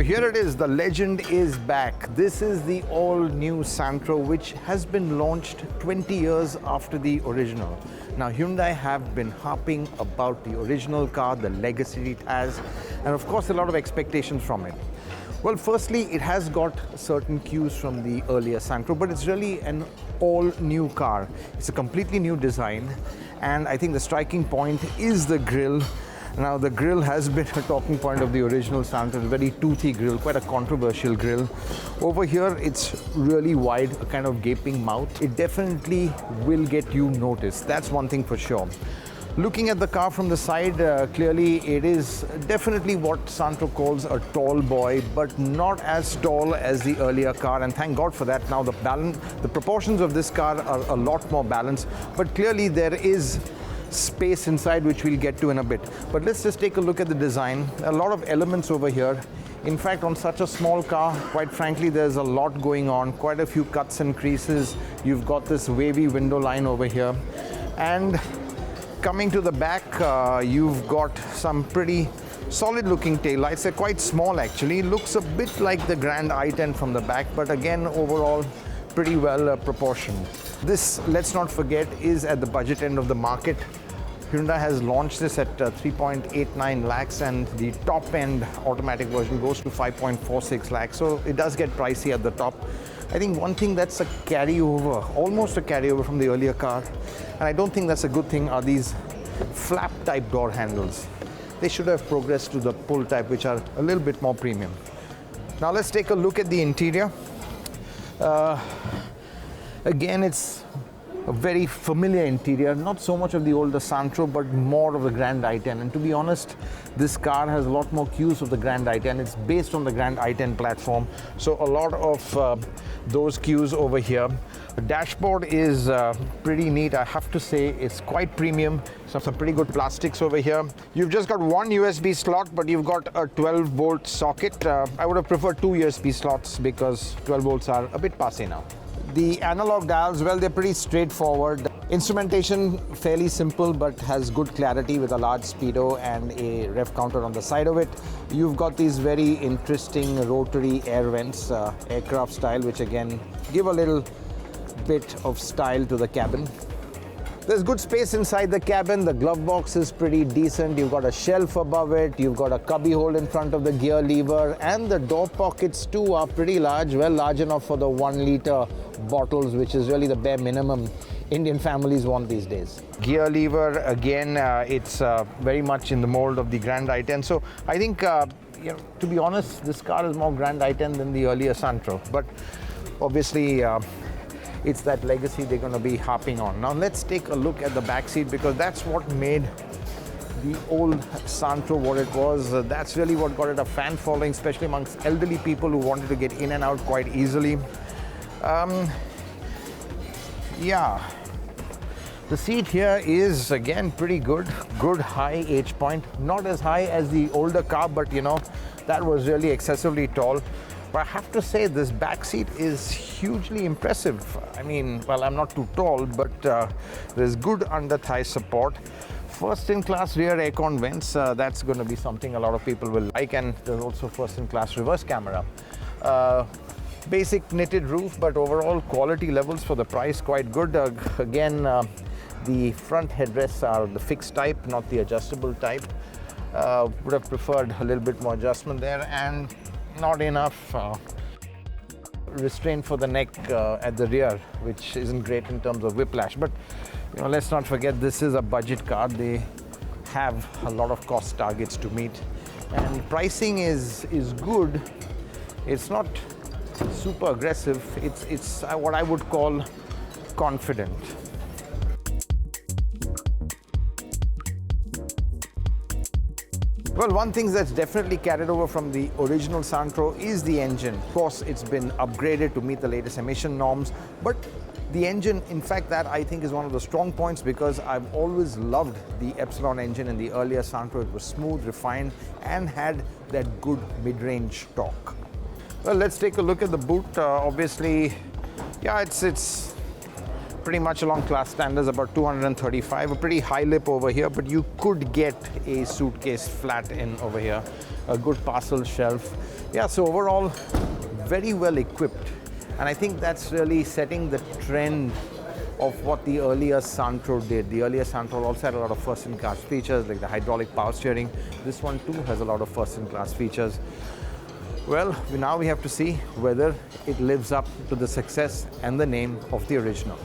here it is, the legend is back. This is the all-new Santro, which has been launched 20 years after the original. Now, Hyundai have been harping about the original car, the legacy it has, and of course a lot of expectations from it. Well, firstly, it has got certain cues from the earlier Santro, but it's really an all-new car. It's a completely new design, and I think the striking point is the grille. Now, the grille has been a talking point of the original Santro, a very toothy grille, quite a controversial grille. Over here, it's really wide, a kind of gaping mouth. It definitely will get you noticed. That's one thing for sure. Looking at the car from the side, clearly it is definitely what Santro calls a tall boy, but not as tall as the earlier car, and thank God for that. Now, the proportions of this car are a lot more balanced, but clearly there is space inside, which we'll get to in a bit. But let's just take a look at the design. A lot of elements over here. In fact, on such a small car, quite frankly, there's a lot going on. Quite a few cuts and creases. You've got this wavy window line over here. And coming to the back, you've got some pretty solid looking taillights. They're quite small actually. Looks a bit like the Grand i10 from the back, but again, overall, pretty well proportioned. This, let's not forget, is at the budget end of the market. Hyundai has launched this at 3.89 lakhs, and the top end automatic version goes to 5.46 lakhs. So it does get pricey at the top. I think one thing that's a carryover, almost a carryover from the earlier car, and I don't think that's a good thing, are these flap type door handles. They should have progressed to the pull type, which are a little bit more premium. Now let's take a look at the interior. Again, it's a very familiar interior, not so much of the older Santro, but more of the Grand i10. And to be honest, this car has a lot more cues of the Grand i10. It's based on the Grand i10 platform, so a lot of those cues over here. The dashboard is pretty neat, I have to say. It's quite premium. Some pretty good plastics over here. You've just got one USB slot, but you've got a 12-volt socket. I would have preferred two USB slots because 12 volts are a bit passé now. The analog dials, well, they're pretty straightforward. Instrumentation, fairly simple, but has good clarity with a large speedo and a rev counter on the side of it. You've got these very interesting rotary air vents, aircraft style, which again give a little bit of style to the cabin. There's good space inside the cabin. The glove box is pretty decent. You've got a shelf above it. You've got a cubby hole in front of the gear lever, and the door pockets too are pretty large, well, large enough for the 1-liter bottles, which is really the bare minimum Indian families want these days. Gear lever, again, it's very much in the mold of the Grand i10. So I think, to be honest, this car is more Grand i10 than the earlier Santro. But obviously, it's that legacy they're going to be harping on. Now let's take a look at the back seat, because that's what made the old Santro what it was. That's really what got it a fan following, especially amongst elderly people who wanted to get in and out quite easily. Yeah, the seat here is again pretty good high H point, not as high as the older car, but that was really excessively tall. But I have to say, this back seat is hugely impressive. I mean, well, I'm not too tall, but there's good under thigh support. First in class rear aircon vents, that's going to be something a lot of people will like, and there's also first in class reverse camera. Basic knitted roof, but overall quality levels for the price quite good. Again, the front headrests are the fixed type, not the adjustable type. Would have preferred a little bit more adjustment there, and not enough restraint for the neck at the rear, which isn't great in terms of whiplash. But let's not forget, this is a budget car. They have a lot of cost targets to meet, and pricing is good. It's not super aggressive. It's what I would call confident. Well, one thing that's definitely carried over from the original Santro is the engine. Of course, it's been upgraded to meet the latest emission norms, but the engine, in fact, that I think is one of the strong points, because I've always loved the Epsilon engine in the earlier Santro. It was smooth, refined, and had that good mid-range torque. Well, let's take a look at the boot. Obviously, yeah, it's pretty much along class standards, about 235. A pretty high lip over here, but you could get a suitcase flat in over here. A good parcel shelf. Yeah, so overall, very well equipped. And I think that's really setting the trend of what the earlier Santro did. The earlier Santro also had a lot of first-in-class features, like the hydraulic power steering. This one too has a lot of first-in-class features. Well, now we have to see whether it lives up to the success and the name of the original.